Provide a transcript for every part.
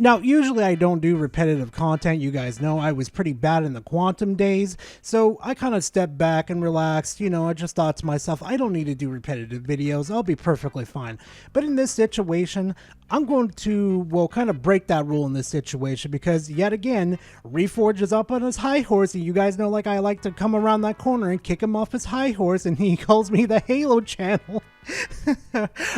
Now, usually I don't do repetitive content. You guys know I was pretty bad in the quantum days, so I kind of stepped back and relaxed. You know, I just thought to myself, I don't need to do repetitive videos. I'll be perfectly fine. But in this situation, I'm going to, well, kind of break that rule in this situation because, yet again, Reforge is up on his high horse, and you guys know, like, I like to come around that corner and kick him off his high horse, and he calls me the Halo channel.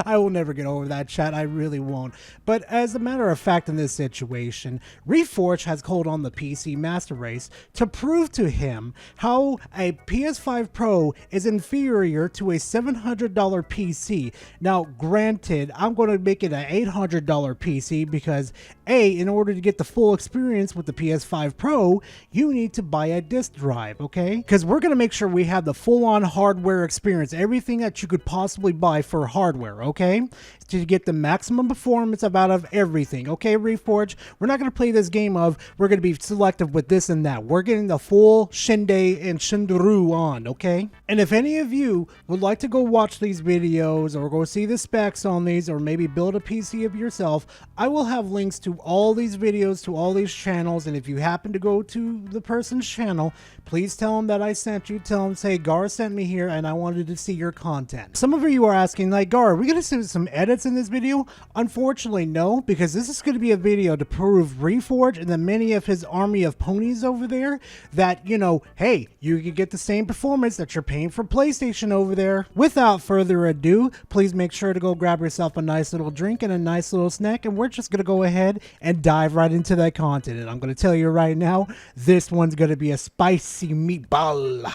I will never get over that, chat. I really won't. But as a matter of fact, in this situation, Reforge has called on the PC Master Race to prove to him how a PS5 Pro is inferior to a $700 PC. Now, granted, I'm going to make it an $800 PC because, A, in order to get the full experience with the PS5 Pro, you need to buy a disk drive, okay? Because we're going to make sure we have the full-on hardware experience, everything that you could possibly buy for hardware, okay, to get the maximum performance out of everything, okay, Reforge? We're not going to play this game of we're going to be selective with this and that. We're getting the full Shinde and Shindaru on, okay? And if any of you would like to go watch these videos or go see the specs on these or maybe build a PC of yourself, I will have links to all these videos, to all these channels, and if you happen to go to the person's channel, please tell them that I sent you. Tell them, say, Gar sent me here and I wanted to see your content. Some of you are asking, like, Gar, are we going to see some edits in this video? Unfortunately, no, because this is going to be a video to prove Reforge and the many of his army of ponies over there that, you know, hey, you can get the same performance that you're paying for PlayStation over there. Without further ado, please make sure to go grab yourself a nice little drink and a nice little snack, and we're just going to go ahead and dive right into that content. And I'm going to tell you right now, this one's going to be a spicy meatball.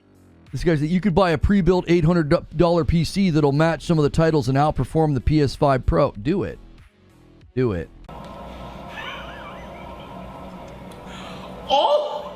This guy's that you could buy a pre-built $800 PC that'll match some of the titles and outperform the PS5 Pro. Do it. Do it. Oh!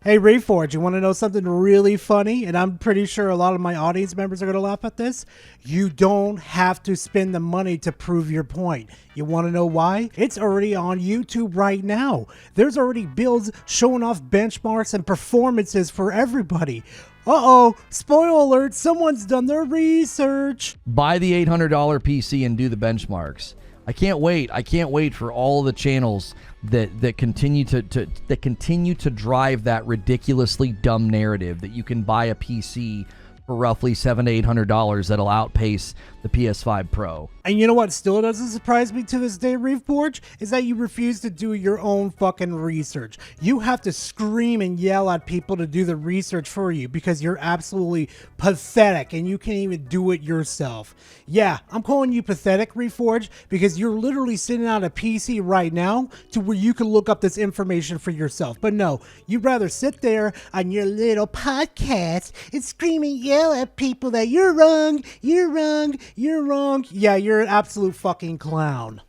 Hey, Reforge, you want to know something really funny? And I'm pretty sure a lot of my audience members are going to laugh at this. You don't have to spend the money to prove your point. You want to know why? It's already on YouTube right now. There's already builds showing off benchmarks and performances for everybody. Uh-oh, spoiler alert, someone's done their research. Buy the $800 PC and do the benchmarks. I can't wait. I can't wait for all the channels that continue to drive that ridiculously dumb narrative that you can buy a PC for roughly $700 to $800 that'll outpace the PS5 Pro. And you know what still doesn't surprise me to this day, Reforge, is that you refuse to do your own fucking research. You have to scream and yell at people to do the research for you because you're absolutely pathetic and you can't even do it yourself. Yeah, I'm calling you pathetic, Reforge, because you're literally sitting on a PC right now to where you can look up this information for yourself. But no, you'd rather sit there on your little podcast and scream and yell at people that you're wrong, you're wrong, you're wrong. Yeah, you're an absolute fucking clown.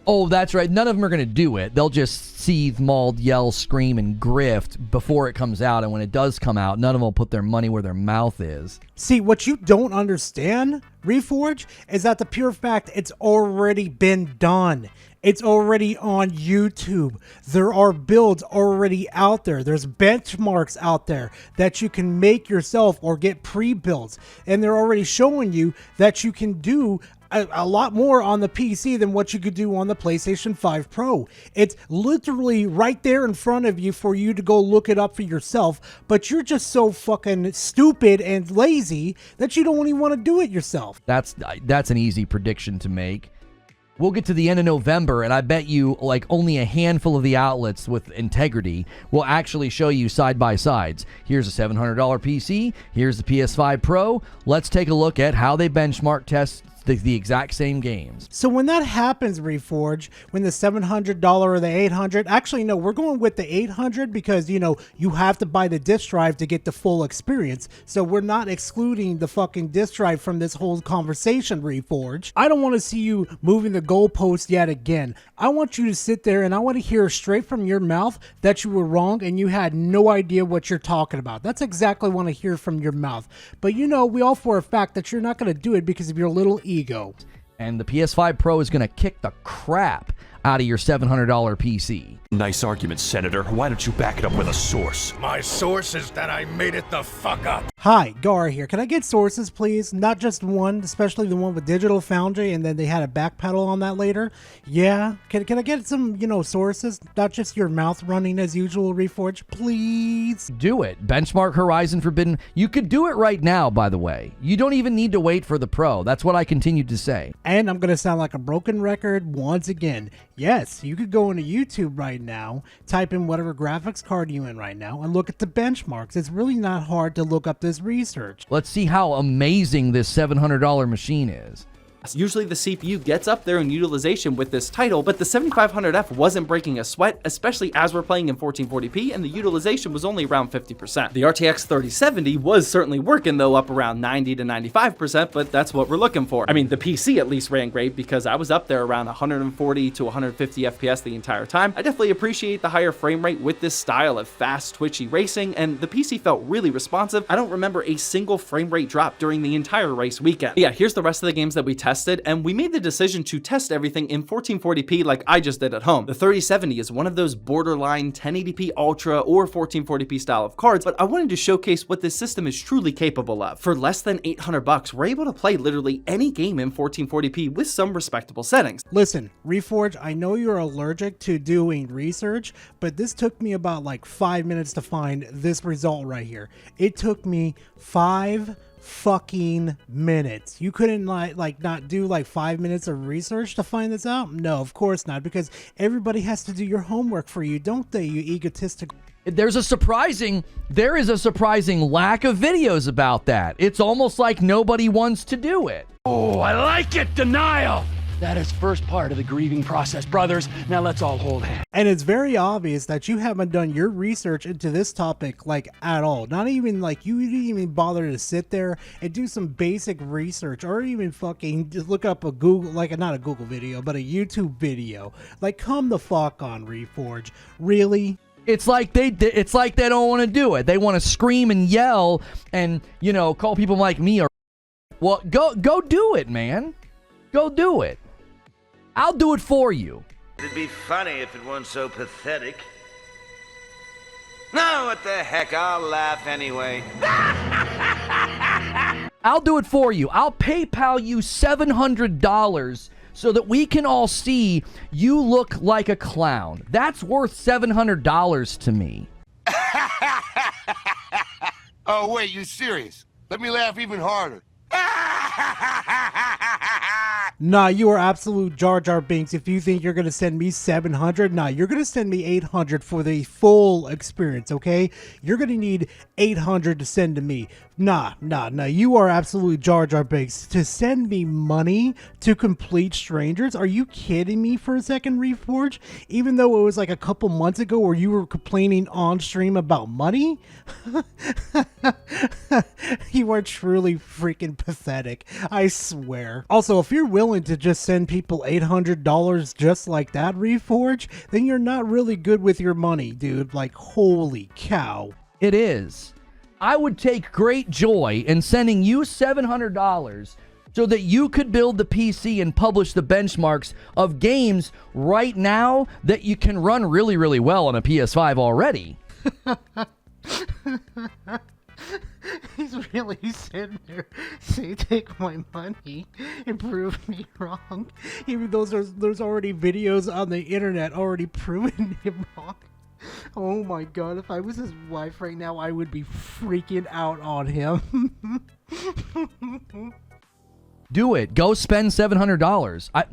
Oh, that's right. None of them are going to do it. They'll just seethe, maul, yell, scream, and grift before it comes out. And when it does come out, none of them will put their money where their mouth is. See, what you don't understand, Reforge, is that the pure fact it's already been done. It's already on YouTube. There are builds already out there. There's benchmarks out there that you can make yourself or get pre-builds. And they're already showing you that you can do a lot more on the PC than what you could do on the PlayStation 5 Pro. It's literally right there in front of you for you to go look it up for yourself, but you're just so fucking stupid and lazy that you don't even want to do it yourself. That's an easy prediction to make. We'll get to the end of November, and I bet you like only a handful of the outlets with integrity will actually show you side-by-sides. Here's a $700 PC. Here's the PS5 Pro. Let's take a look at how they benchmark test the exact same games. So when that happens, Reforge, when the $700 or the $800, actually no, we're going with the $800 because, you know, you have to buy the disk drive to get the full experience. So we're not excluding the fucking disk drive from this whole conversation, Reforge. I don't want to see you moving the goalpost yet again. I want you to sit there and I want to hear straight from your mouth that you were wrong and you had no idea what you're talking about. That's exactly what I want to hear from your mouth. But you know, we all for a fact that you're not going to do it because of your little ego. And the PS5 Pro is going to kick the crap out of your $700 PC. Nice argument, Senator. Why don't you back it up with a source? My source is that I made it the fuck up. Hi, Gar here. Can I get sources, please? Not just one, especially the one with Digital Foundry, and then they had a backpedal on that later. Yeah, can I get some, sources? Not just your mouth running as usual, Reforge, please? Do it. Benchmark Horizon Forbidden. You could do it right now, by the way. You don't even need to wait for the Pro. That's what I continue to say. And I'm going to sound like a broken record once again. Yes, you could go into YouTube right now, type in whatever graphics card you're in right now, and look at the benchmarks. It's really not hard to look up this research. Let's see how amazing this $700 machine is. Usually the CPU gets up there in utilization with this title, but the 7500F wasn't breaking a sweat, especially as we're playing in 1440p and the utilization was only around 50%. The RTX 3070 was certainly working though, up around 90 to 95%, but that's what we're looking for. I mean, the PC at least ran great because I was up there around 140 to 150 FPS the entire time. I definitely appreciate the higher frame rate with this style of fast, twitchy racing, and the PC felt really responsive. I don't remember a single frame rate drop during the entire race weekend. Yeah, here's the rest of the games that we tested, and we made the decision to test everything in 1440p like I just did at home. The 3070 is one of those borderline 1080p Ultra or 1440p style of cards, but I wanted to showcase what this system is truly capable of. For less than $800, we're able to play literally any game in 1440p with some respectable settings. Listen, Reforge, I know you're allergic to doing research, but this took me about like 5 minutes to find this result right here. It took me 5 fucking minutes. You couldn't like not do like 5 minutes of research to find this out? No, of course not, because everybody has to do your homework for you, don't they, you egotistical? There is a surprising lack of videos about that. It's almost like nobody wants to do it. Oh, I like it, denial. That is first part of the grieving process, brothers. Now let's all hold hands. And it's very obvious that you haven't done your research into this topic like at all. Not even like you didn't even bother to sit there and do some basic research or even fucking just look up a Google, like not a Google video, but a YouTube video. Like, come the fuck on, Reforge. Really? It's like they don't want to do it. They want to scream and yell and, call people like me. Well, go do it, man. Go do it. I'll do it for you. It'd be funny if it weren't so pathetic. No, what the heck, I'll laugh anyway. I'll do it for you. I'll PayPal you $700 so that we can all see you look like a clown. That's worth $700 to me. Oh, wait, you serious? Let me laugh even harder. Nah, you are absolute Jar Jar Binks if you think you're going to send me 700. Nah, you're going to send me 800 for the full experience, okay? You're going to need 800 to send to me. Nah, you are absolutely Jar Jar Binks. To send me money to complete strangers? Are you kidding me for a second, Reforge? Even though it was like a couple months ago where you were complaining on stream about money? You are truly freaking pathetic, I swear. Also, if you're willing to just send people $800 just like that, Reforge, then you're not really good with your money, dude. Like, holy cow. It is. I would take great joy in sending you $700 so that you could build the PC and publish the benchmarks of games right now that you can run really, really well on a PS5 already. He's really sitting there saying, take my money and prove me wrong. Even though there's already videos on the internet already proving him wrong. Oh my god, if I was his wife right now, I would be freaking out on him. Do it. Go spend $700.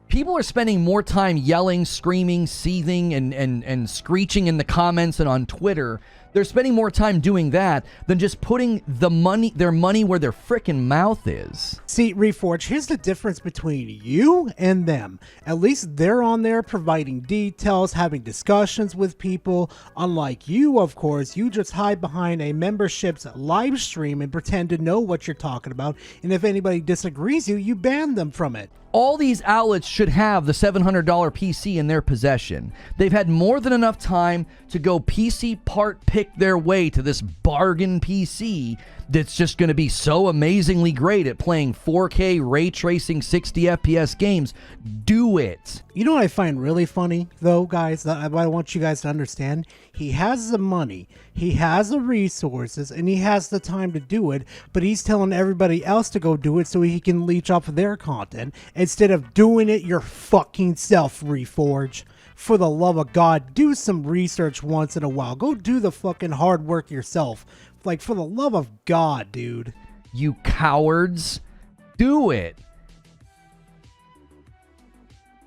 People are spending more time yelling, screaming, seething, and screeching in the comments and on Twitter. They're spending more time doing that than just putting their money where their frickin' mouth is. See, Reforge, here's the difference between you and them. At least they're on there providing details, having discussions with people. Unlike you, of course, you just hide behind a membership's live stream and pretend to know what you're talking about. And if anybody disagrees you ban them from it. All these outlets should have the $700 PC in their possession. They've had more than enough time to go PC part pick pick their way to this bargain PC that's just going to be so amazingly great at playing 4K ray tracing 60 FPS games, do it. You know what I find really funny, though, guys, that I want you guys to understand? He has the money, he has the resources, and he has the time to do it, but he's telling everybody else to go do it so he can leech off of their content instead of doing it your fucking self, Reforge. For the love of God, do some research once in a while. Go do the fucking hard work yourself. Like, for the love of God, dude. You cowards, do it.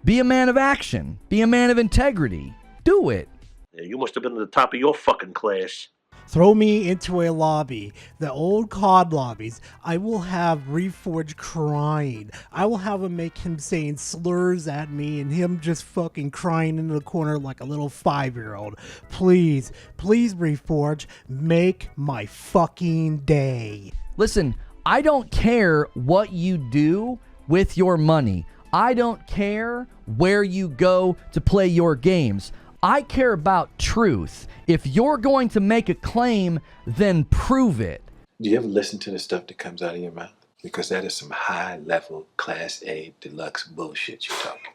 Be a man of action. Be a man of integrity. Do it. Yeah, you must have been at the top of your fucking class. Throw me into a lobby, the old COD lobbies. I will have Reforge crying. I will have him make him saying slurs at me and him just fucking crying into the corner like a little 5-year-old. Please, please, Reforge, make my fucking day. Listen, I don't care what you do with your money. I don't care where you go to play your games. I care about truth. If you're going to make a claim, then prove it. Do you ever listen to the stuff that comes out of your mouth? Because that is some high-level, Class A, deluxe bullshit you're talking.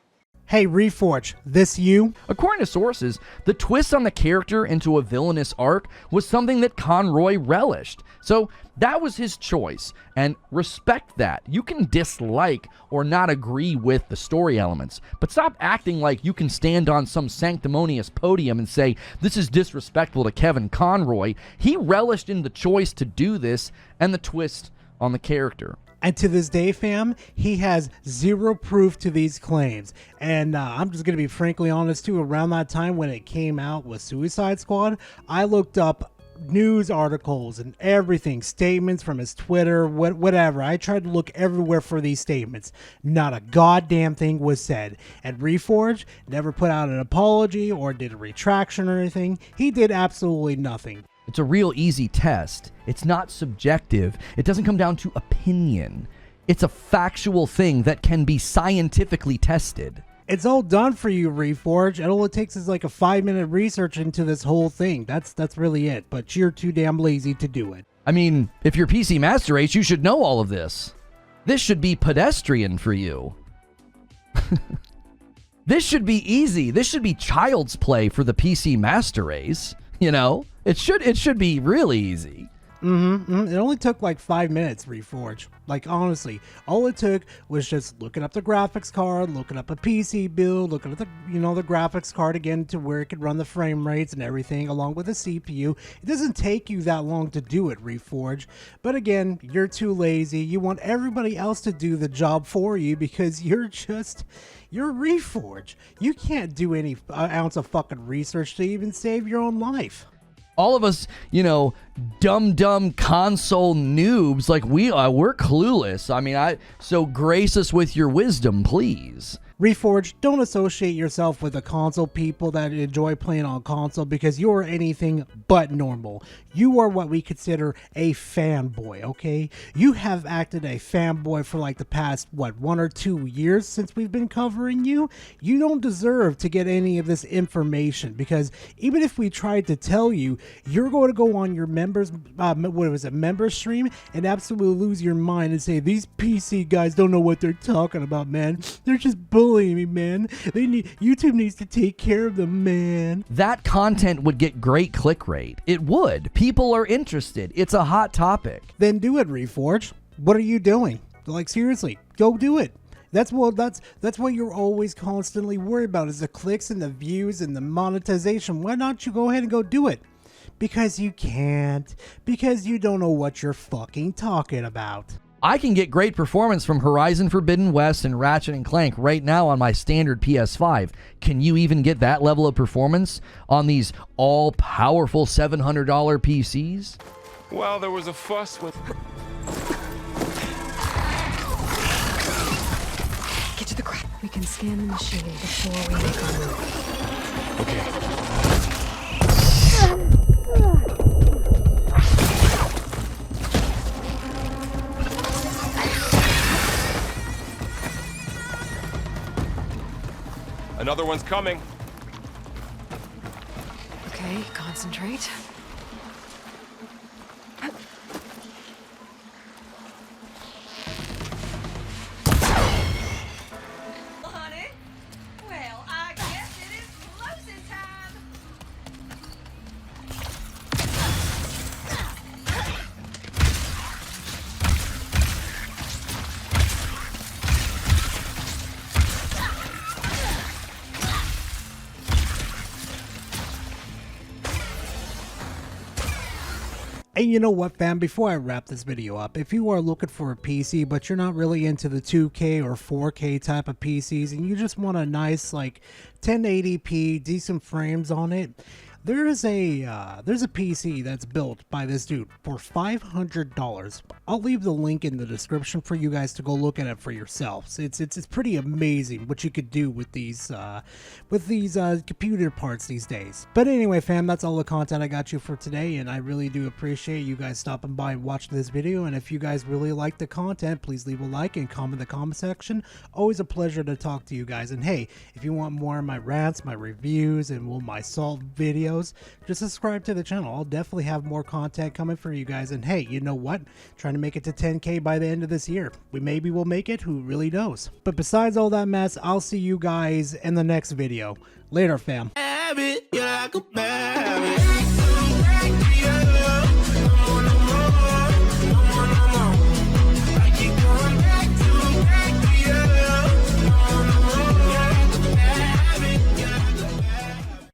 Hey, Reforge, this you? According to sources, the twist on the character into a villainous arc was something that Conroy relished. So that was his choice, and respect that. You can dislike or not agree with the story elements, but stop acting like you can stand on some sanctimonious podium and say, this is disrespectful to Kevin Conroy. He relished in the choice to do this and the twist on the character. And to this day, fam, he has zero proof to these claims. And I'm just going to be frankly honest, too. Around that time when it came out with Suicide Squad, I looked up news articles and everything, statements from his Twitter, whatever. I tried to look everywhere for these statements. Not a goddamn thing was said. And Reforge never put out an apology or did a retraction or anything. He did absolutely nothing. It's a real easy test. It's not subjective. It doesn't come down to opinion. It's a factual thing that can be scientifically tested. It's all done for you, Reforge, and all it takes is like a 5-minute research into this whole thing. That's really it, but you're too damn lazy to do it. I mean, if you're PC Master Race, you should know all of this. This should be pedestrian for you. This should be easy. This should be child's play for the PC Master Race. You know, it should be really easy. It only took like 5 minutes, Reforge. Like, honestly, all it took was just looking up the graphics card, looking up a PC build, looking at the, the graphics card again to where it could run the frame rates and everything along with the CPU. It doesn't take you that long to do it, Reforge. But again, you're too lazy. You want everybody else to do the job for you because you're Reforge. You can't do any ounce of fucking research to even save your own life. All of us, dumb console noobs, like we're clueless. I mean, so grace us with your wisdom, please. Reforge, don't associate yourself with the console people that enjoy playing on console because you're anything but normal. You are what we consider a fanboy, okay? You have acted a fanboy for like the past, 1 or 2 years since we've been covering you. You don't deserve to get any of this information because even if we tried to tell you, you're going to go on your members, member stream and absolutely lose your mind and say, these PC guys don't know what they're talking about, man. They're just bullying me, man. YouTube needs to take care of them, man. That content would get great click rate. It would. People are interested. It's a hot topic. Then do it, Reforge. What are you doing? Like, seriously, go do it. That's what you're always constantly worried about is the clicks and the views and the monetization. Why don't you go ahead and go do it? Because you can't. Because you don't know what you're fucking talking about. I can get great performance from Horizon Forbidden West and Ratchet & Clank right now on my standard PS5. Can you even get that level of performance on these all-powerful $700 PCs? Well, there was a fuss with... Get to the crack. We can scan the machine before we make our move. Okay. Another one's coming. Okay, concentrate. And you know what, fam, before I wrap this video up, if you are looking for a PC but you're not really into the 2K or 4K type of PCs and you just want a nice like 1080p decent frames on it, there's a PC that's built by this dude for $500. I'll leave the link in the description for you guys to go look at it for yourselves. It's pretty amazing what you could do with these computer parts these days. But anyway, fam, that's all the content I got you for today, and I really do appreciate you guys stopping by and watching this video. And if you guys really like the content, please leave a like and comment in the comment section. Always a pleasure to talk to you guys. And hey, if you want more of my rants, my reviews, and my solved videos, just subscribe to the channel. I'll definitely have more content coming for you guys. And hey, you know what? Trying to make it to 10K by the end of this year. Maybe we'll make it, who really knows? But besides all that mess, I'll see you guys in the next video. Later, fam.